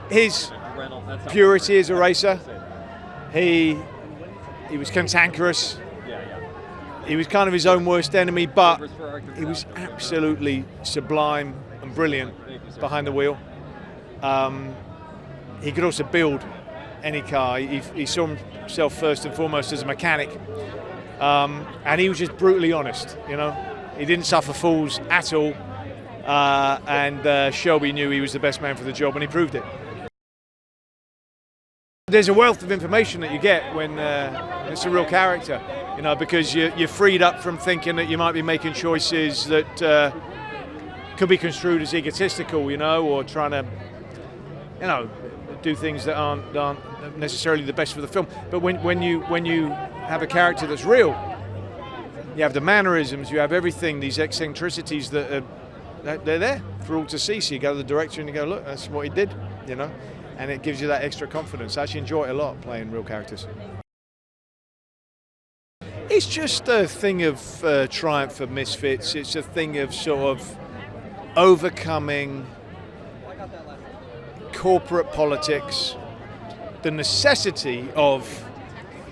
his purity as a racer. He was cantankerous. He was kind of his own worst enemy, but he was absolutely sublime and brilliant behind the wheel. He could also build any car. He saw himself first and foremost as a mechanic, and he was just brutally honest. You know, he didn't suffer fools at all, and Shelby knew he was the best man for the job, and he proved it. There's a wealth of information that you get when it's a real character, you know, because you're freed up from thinking that you might be making choices that could be construed as egotistical, you know, or trying to, you know, do things that aren't necessarily the best for the film. But when you have a character that's real, you have the mannerisms, you have everything, these eccentricities that they're there for all to see. So you go to the director and you go, look, that's what he did, you know. And it gives you that extra confidence. I actually enjoy it a lot, playing real characters. It's just a thing of triumph for misfits. It's a thing of sort of overcoming corporate politics, the necessity of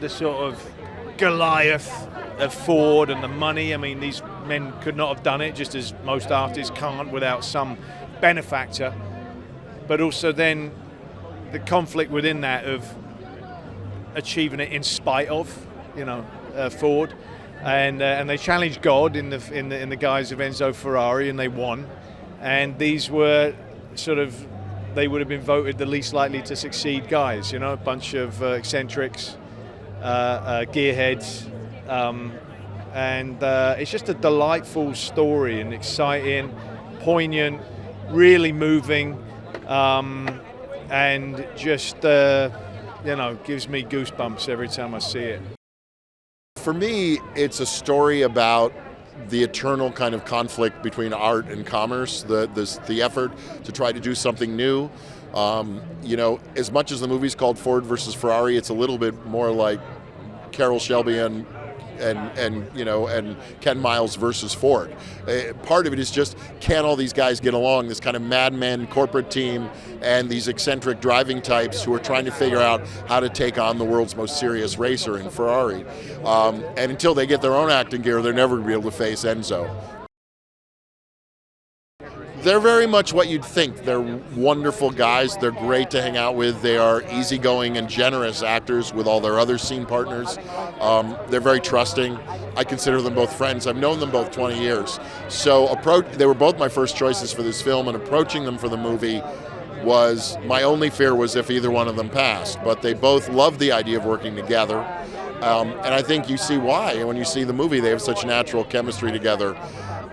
the sort of Goliath of Ford and the money. I mean, these men could not have done it, just as most artists can't without some benefactor. But also then the conflict within that of achieving it in spite of, you know, Ford, and they challenged God in the guise of Enzo Ferrari, and they won. And these were sort of, they would have been voted the least likely to succeed guys, you know, a bunch of eccentrics, gearheads, and it's just a delightful story and exciting, poignant, really moving. And just, you know, gives me goosebumps every time I see it. For me, it's a story about the eternal kind of conflict between art and commerce, the effort to try to do something new. You know, as much as the movie's called Ford versus Ferrari, it's a little bit more like Carroll Shelby and you know, and Ken Miles versus Ford. Part of it is just, can all these guys get along, this kind of madman corporate team and these eccentric driving types who are trying to figure out how to take on the world's most serious racer in Ferrari. And until they get their own acting gear, they're never going to be able to face Enzo. They're very much what you'd think. They're wonderful guys. They're great to hang out with. They are easygoing and generous actors with all their other scene partners. They're very trusting. I consider them both friends. I've known them both 20 years. So they were both my first choices for this film, and approaching them for the movie was, my only fear was if either one of them passed. But they both loved the idea of working together. And I think you see why. When you see the movie, they have such natural chemistry together.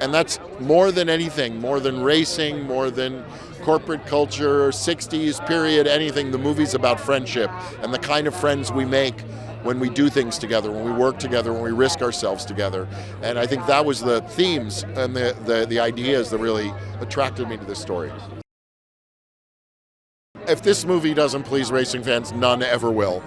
And that's more than anything, more than racing, more than corporate culture, 60s period, anything. The movie's about friendship and the kind of friends we make when we do things together, when we work together, when we risk ourselves together. And I think that was the themes and the ideas that really attracted me to this story. If this movie doesn't please racing fans, none ever will.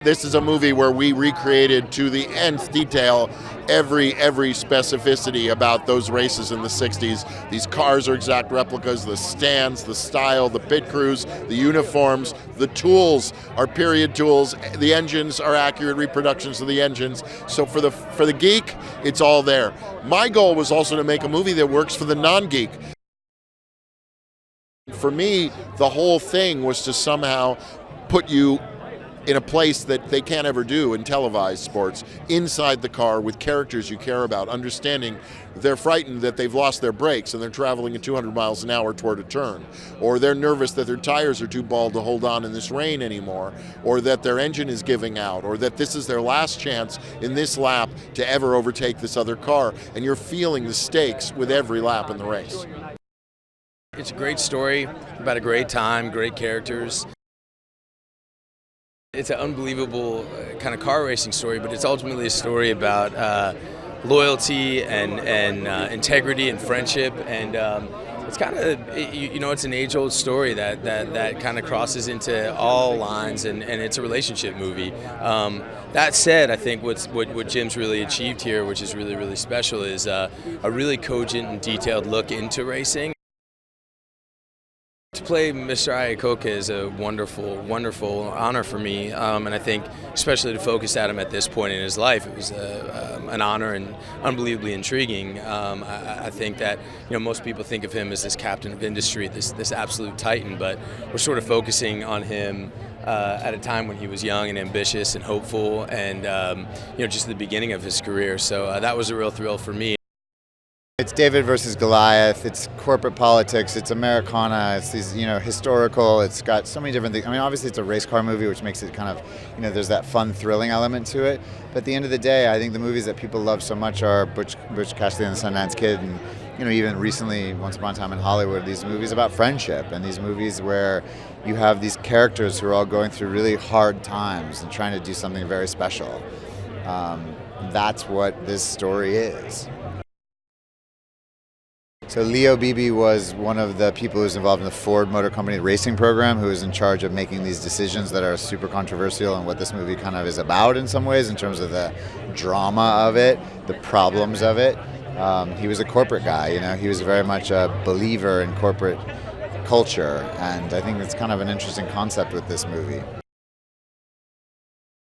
This is a movie where we recreated to the nth detail every specificity about those races in the 60s. These cars are exact replicas, the stands, the style, the pit crews, the uniforms, the tools are period tools, the engines are accurate reproductions of the engines. So for the geek, it's all there. My goal was also to make a movie that works for the non-geek. For me, the whole thing was to somehow put you in a place that they can't ever do in televised sports, inside the car with characters you care about, understanding they're frightened that they've lost their brakes and they're traveling at 200 miles an hour toward a turn, or they're nervous that their tires are too bald to hold on in this rain anymore, or that their engine is giving out, or that this is their last chance in this lap to ever overtake this other car, and you're feeling the stakes with every lap in the race. It's a great story about a great time, great characters. It's an unbelievable kind of car racing story, but it's ultimately a story about loyalty and integrity and friendship, and it's kind of, you know, it's an age-old story that kind of crosses into all lines, and it's a relationship movie. That said, I think what Jim's really achieved here, which is really, really special, is a really cogent and detailed look into racing. to play Mr. Iacocca is a wonderful, wonderful honor for me, and I think especially to focus at him at this point in his life, it was an honor and unbelievably intriguing. I think that most people think of him as this captain of industry, this absolute titan, but we're sort of focusing on him at a time when he was young and ambitious and hopeful, and just the beginning of his career. So that was a real thrill for me. It's David versus Goliath, it's corporate politics, it's Americana, it's these, historical, it's got so many different things. I mean, obviously it's a race car movie, which makes it kind of, there's that fun, thrilling element to it. But at the end of the day, I think the movies that people love so much are Butch Cassidy and the Sundance Kid, and, even recently, Once Upon a Time in Hollywood, these movies about friendship, and these movies where you have these characters who are all going through really hard times and trying to do something very special. That's what this story is. So Leo Beebe was one of the people who was involved in the Ford Motor Company racing program, who was in charge of making these decisions that are super controversial and what this movie kind of is about in some ways in terms of the drama of it, the problems of it. He was a corporate guy, he was very much a believer in corporate culture, and I think that's kind of an interesting concept with this movie.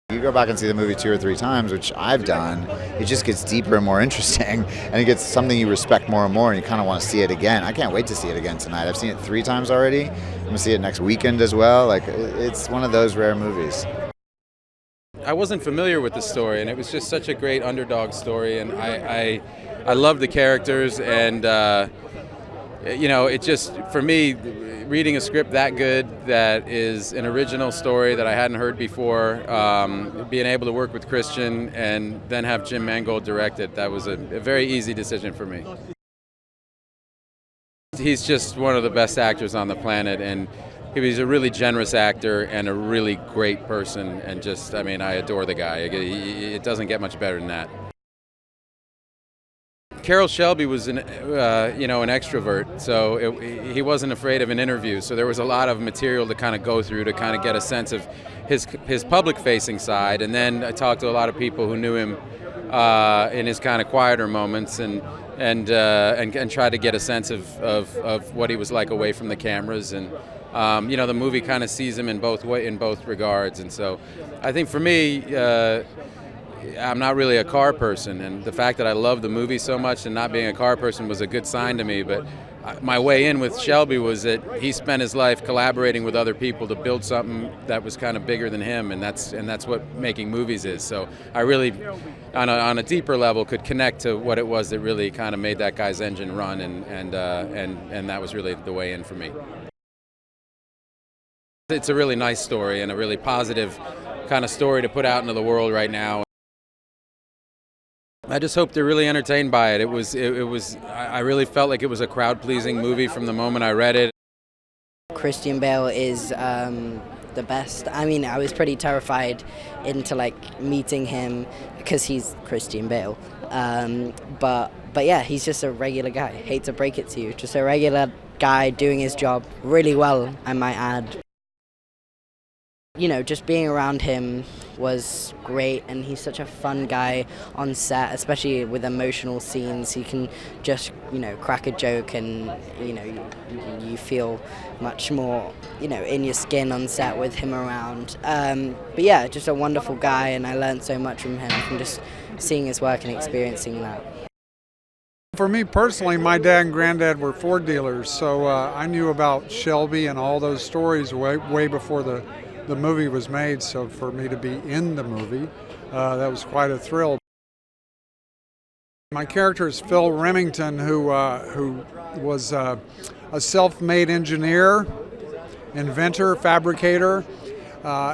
You go back and see the movie 2 or 3 times, which I've done, it just gets deeper and more interesting, and it gets something you respect more and more, and you kind of want to see it again. I can't wait to see it again tonight. I've seen it 3 times already. I'm going to see it next weekend as well. It's one of those rare movies. I wasn't familiar with the story, and it was just such a great underdog story, and I love the characters, and it just, for me, reading a script that good, that is an original story that I hadn't heard before, being able to work with Christian and then have Jim Mangold direct it, that was a very easy decision for me. He's just one of the best actors on the planet, and he's a really generous actor and a really great person, and I adore the guy. It doesn't get much better than that. Carroll Shelby was an extrovert, so he wasn't afraid of an interview. So there was a lot of material to kind of go through to kind of get a sense of his public-facing side. And then I talked to a lot of people who knew him in his kind of quieter moments, and tried to get a sense of what he was like away from the cameras. And the movie kind of sees him in both regards. And so I think for me, I'm not really a car person, and the fact that I love the movie so much and not being a car person was a good sign to me. But my way in with Shelby was that he spent his life collaborating with other people to build something that was kind of bigger than him, and that's what making movies is. So I really, on a deeper level, could connect to what it was that really kind of made that guy's engine run, and that was really the way in for me. It's a really nice story and a really positive kind of story to put out into the world right now. I just hope they're really entertained by it. I really felt like it was a crowd-pleasing movie from the moment I read it. Christian Bale is the best. I mean, I was pretty terrified into meeting him because he's Christian Bale. But yeah, he's just a regular guy. Hate to break it to you, just a regular guy doing his job really well, I might add. Just being around him was great, and he's such a fun guy on set, especially with emotional scenes. He can just, crack a joke, and, you feel much more, in your skin on set with him around. But yeah, just a wonderful guy, and I learned so much from him from just seeing his work and experiencing that. For me personally, my dad and granddad were Ford dealers, so I knew about Shelby and all those stories way before the movie was made, so for me to be in the movie, that was quite a thrill. My character is Phil Remington, who was a self-made engineer, inventor, fabricator.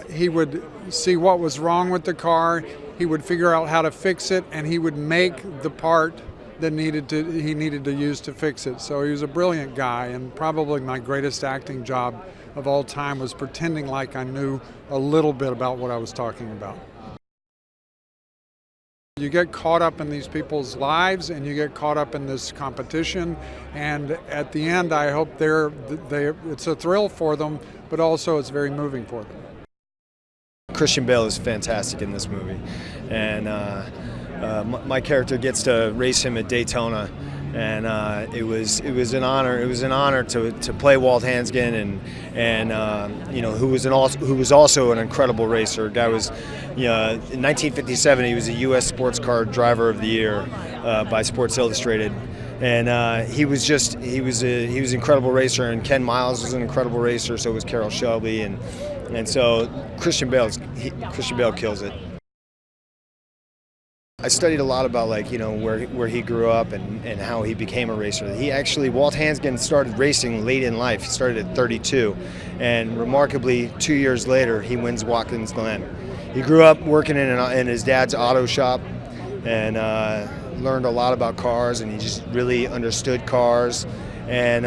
He would see what was wrong with the car, he would figure out how to fix it, and he would make the part that he needed to use to fix it. So he was a brilliant guy, and probably my greatest acting job of all time was pretending like I knew a little bit about what I was talking about. You get caught up in these people's lives, and you get caught up in this competition, and at the end I hope it's a thrill for them, but also it's very moving for them. Christian Bale is fantastic in this movie, and my character gets to race him at Daytona, and it was an honor. It was an honor to play Walt Hansgen, and you know, who was also an incredible racer. Guy was, you know, in 1957 he was a U.S. Sports Car Driver of the Year by Sports Illustrated. And he was an incredible racer, and Ken Miles was an incredible racer. So was Carroll Shelby, and so Christian Bale kills it. I studied a lot about, like, you know, where he grew up and how he became a racer. Walt Hansgen started racing late in life. He started at 32, and remarkably, 2 years later, he wins Watkins Glen. He grew up working in his dad's auto shop, and learned a lot about cars, and he just really understood cars, and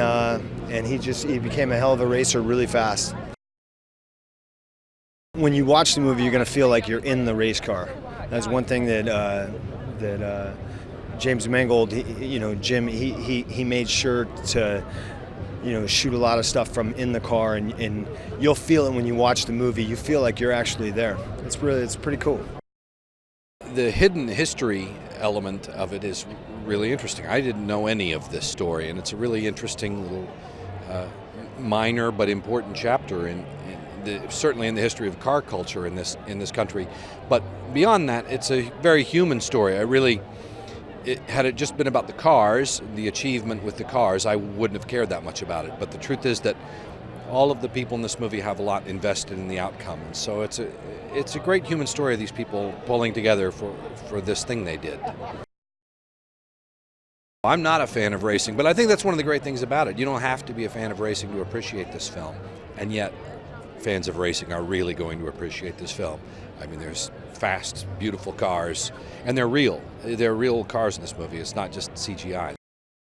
he became a hell of a racer really fast. When you watch the movie, you're going to feel like you're in the race car. That's one thing that James Mangold, Jim, he made sure to, you know, shoot a lot of stuff from in the car, and you'll feel it when you watch the movie. You feel like you're actually there. It's pretty cool. The hidden history element of it is really interesting. I didn't know any of this story, and it's a really interesting little minor but important chapter certainly in the history of car culture in this country. But beyond that, it's a very human story. Had it just been about the cars, the achievement with the cars, I wouldn't have cared that much about it. But the truth is that all of the people in this movie have a lot invested in the outcome, and so it's a great human story of these people pulling together for this thing they did. I'm not a fan of racing, but I think that's one of the great things about it. You don't have to be a fan of racing to appreciate this film, and yet fans of racing are really going to appreciate this film. I mean, there's fast, beautiful cars, and they're real. They're real cars in this movie. It's not just CGI.